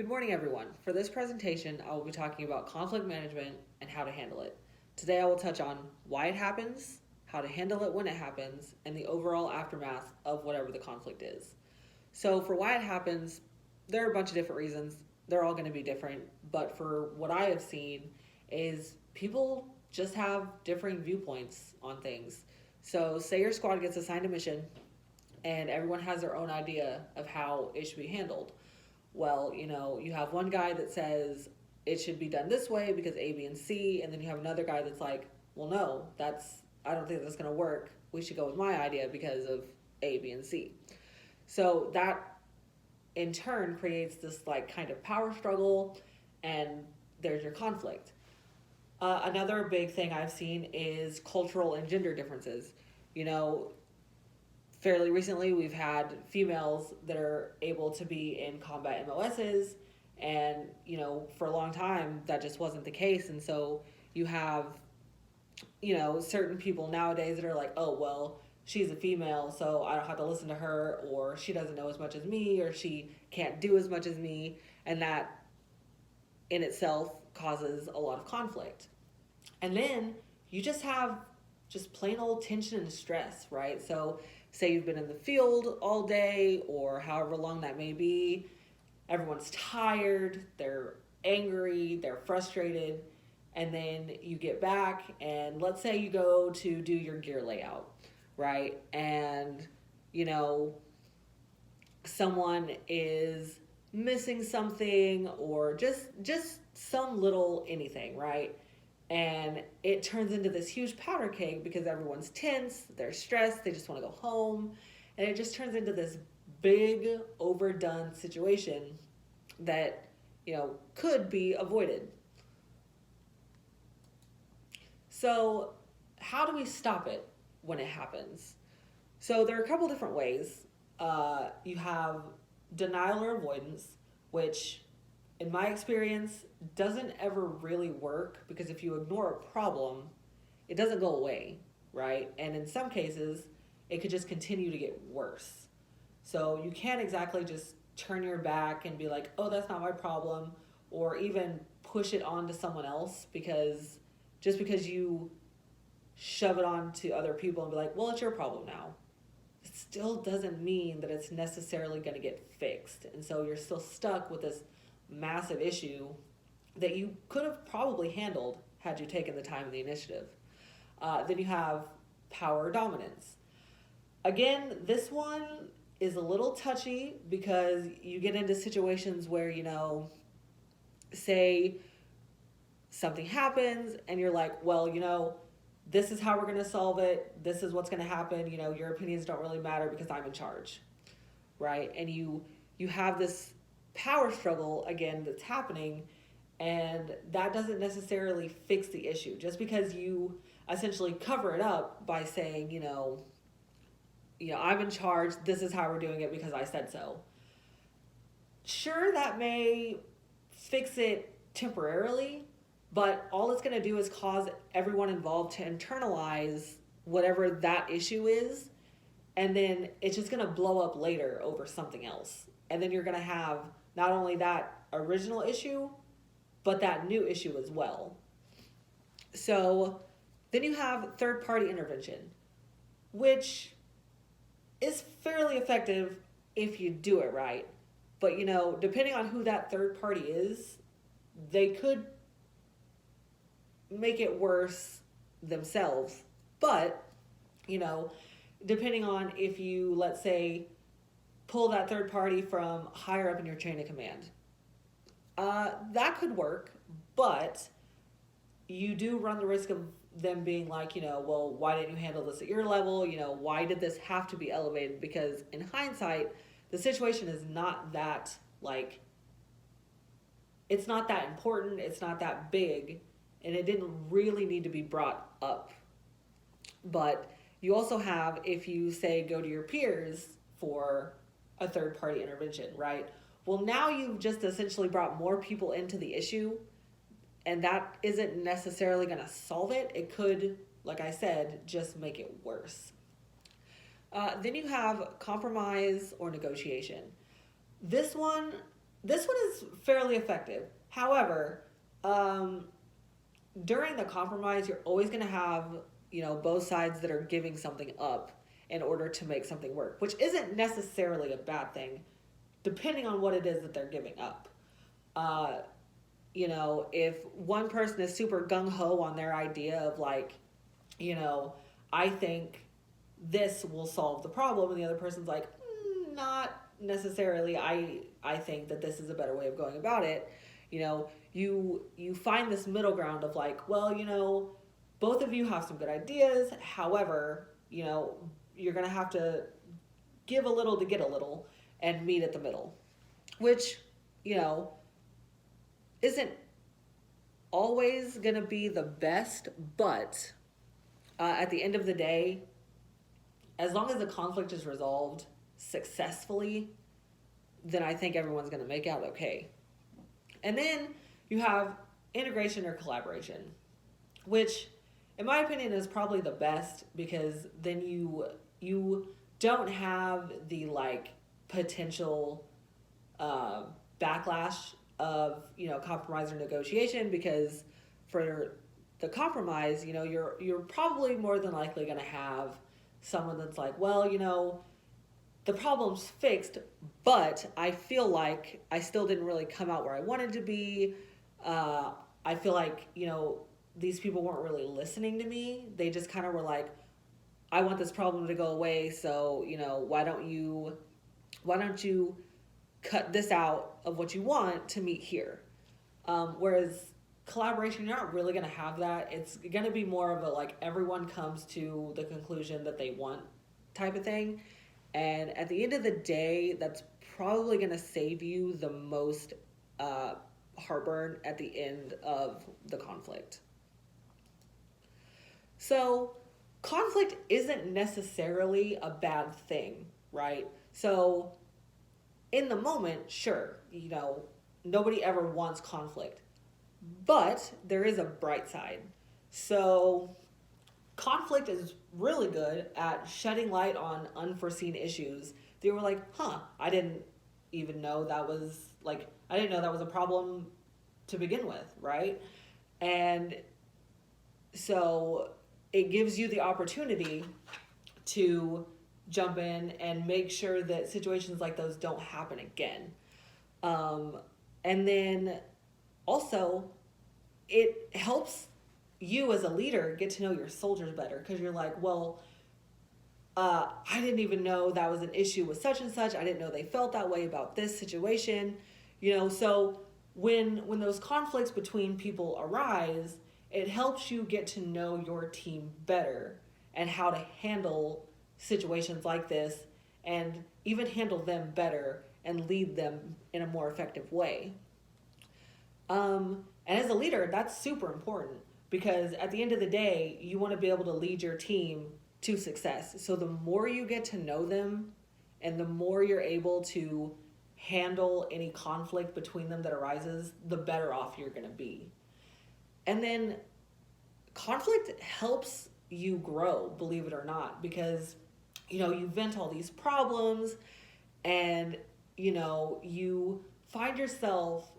Good morning, everyone. For this presentation, I will be talking about conflict management and how to handle it. Today, I will touch on why it happens, how to handle it when it happens, and the overall aftermath of whatever the conflict is. So, for why it happens, there are a bunch of different reasons. They're all going to be different, but for what I have seen, is people just have differing viewpoints on things. So, say your squad gets assigned a mission, and everyone has their own idea of how it should be handled. Well, you have one guy that says it should be done this way because A, B, and C, and then you have another guy that's like, well, no, I don't think that's going to work. We should go with my idea because of A, B, and C. So that in turn creates this like kind of power struggle, and there's your conflict. Another big thing I've seen is cultural and gender differences. You know, fairly recently we've had females that are able to be in combat MOSs, and for a long time that just wasn't the case. And so you have certain people nowadays that are like, oh well, she's a female, so I don't have to listen to her, or she doesn't know as much as me, or she can't do as much as me, and that in itself causes a lot of conflict. And then you just have just plain old tension and stress, right? So say you've been in the field all day or however long that may be, everyone's tired, they're angry, they're frustrated, and then you get back and let's say you go to do your gear layout, right? And you know someone is missing something, or just some little anything, right? And it turns into this huge powder keg because everyone's tense, they're stressed, they just want to go home, and it just turns into this big overdone situation that could be avoided. So how do we stop it when it happens? So there are a couple different ways. You have denial or avoidance, which in my experience doesn't ever really work, because if you ignore a problem, it doesn't go away, right? And in some cases, it could just continue to get worse. So you can't exactly just turn your back and be like, oh, that's not my problem, or even push it on to someone else, because just because you shove it on to other people and be like, well, it's your problem now, it still doesn't mean that it's necessarily going to get fixed. And so you're still stuck with this massive issue that you could have probably handled had you taken the time and the initiative. Then you have power dominance. Again, this one is a little touchy because you get into situations where, say something happens and you're like, well, this is how we're going to solve it. This is what's going to happen. Your opinions don't really matter because I'm in charge, right? And you have this power struggle again that's happening, and that doesn't necessarily fix the issue. Just because you essentially cover it up by saying, I'm in charge, this is how we're doing it because I said so. Sure, that may fix it temporarily, but all it's going to do is cause everyone involved to internalize whatever that issue is, and then it's just going to blow up later over something else. And then you're going to have not only that original issue, but that new issue as well. So then you have third-party intervention, which is fairly effective if you do it right. But, depending on who that third party is, they could make it worse themselves. But, depending on if you, let's say, pull that third party from higher up in your chain of command, that could work, but you do run the risk of them being like, well, why didn't you handle this at your level? Why did this have to be elevated? Because in hindsight, the situation is not that, it's not that important, it's not that big, and it didn't really need to be brought up. But you also have, if you say go to your peers for a third party intervention, right? Well, now you've just essentially brought more people into the issue, and that isn't necessarily going to solve it. It could, like I said, just make it worse. Then you have compromise or negotiation. This one this one is fairly effective. However, um, during the compromise, you're always going to have, both sides that are giving something up in order to make something work, which isn't necessarily a bad thing, depending on what it is that they're giving up. Uh, if one person is super gung ho on their idea of like, I think this will solve the problem, and the other person's like, not necessarily. I think that this is a better way of going about it. You find this middle ground of like, well, both of you have some good ideas. However, you're gonna have to give a little to get a little and meet at the middle, which you know isn't always gonna be the best, but at the end of the day, as long as the conflict is resolved successfully, then I think everyone's going to make out okay. And then you have integration or collaboration, which in my opinion is probably the best, because then you don't have the like potential backlash of compromise or negotiation, because for the compromise, you're probably more than likely going to have someone that's like, well, the problem's fixed, but I feel like I still didn't really come out where I wanted to be. I feel like, these people weren't really listening to me. They just kind of were like, I want this problem to go away, so, why don't you cut this out of what you want to meet here? Whereas collaboration, you're not really going to have that. It's going to be more of a like everyone comes to the conclusion that they want type of thing. And at the end of the day, that's probably going to save you the most heartburn at the end of the conflict. So conflict isn't necessarily a bad thing, right? So in the moment, sure, nobody ever wants conflict. But there is a bright side. So conflict is really good at shedding light on unforeseen issues. They were like, I didn't know that was a problem to begin with, right? And so it gives you the opportunity to jump in and make sure that situations like those don't happen again. And then also, it helps you as a leader get to know your soldiers better, because you're like, well, I didn't even know that was an issue with such and such. I didn't know they felt that way about this situation. So when those conflicts between people arise, it helps you get to know your team better and how to handle situations like this, and even handle them better and lead them in a more effective way. And as a leader, that's super important, because at the end of the day, you want to be able to lead your team to success. So the more you get to know them and the more you're able to handle any conflict between them that arises, the better off you're going to be. And then conflict helps you grow, believe it or not, because, you vent all these problems and, you find yourself,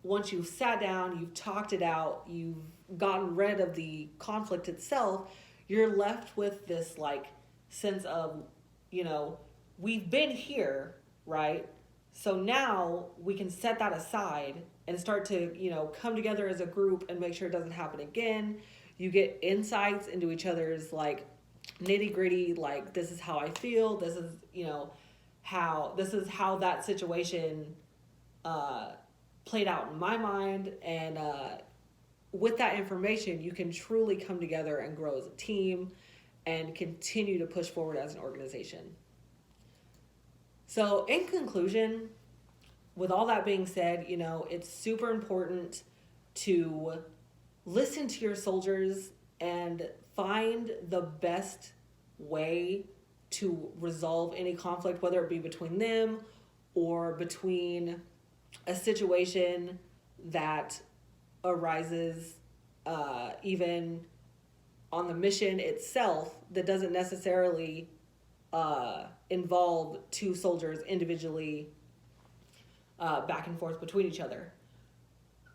once you've sat down, you've talked it out, you've gotten rid of the conflict itself, you're left with this like sense of, we've been here, right? So now we can set that aside and start to, come together as a group and make sure it doesn't happen again. You get insights into each other's like nitty gritty, like, this is how I feel. This is, how that situation, played out in my mind. And with that information, you can truly come together and grow as a team and continue to push forward as an organization. So in conclusion, with all that being said, it's super important to listen to your soldiers and find the best way to resolve any conflict, whether it be between them or between a situation that arises even on the mission itself that doesn't necessarily involve two soldiers individually back and forth between each other.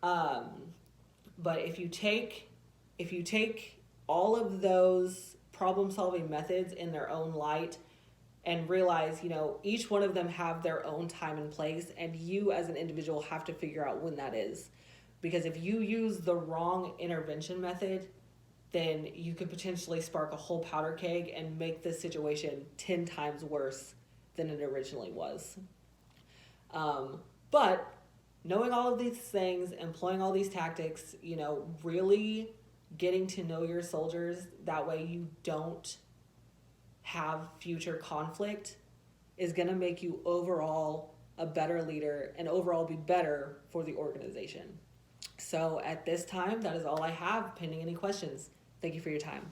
But if you take all of those problem solving methods in their own light and realize, each one of them have their own time and place, and you as an individual have to figure out when that is. Because if you use the wrong intervention method, then you could potentially spark a whole powder keg and make this situation 10 times worse than it originally was. But knowing all of these things, employing all these tactics, really getting to know your soldiers, that way you don't have future conflict, is going to make you overall a better leader and overall be better for the organization. So at this time, that is all I have, pending any questions. Thank you for your time.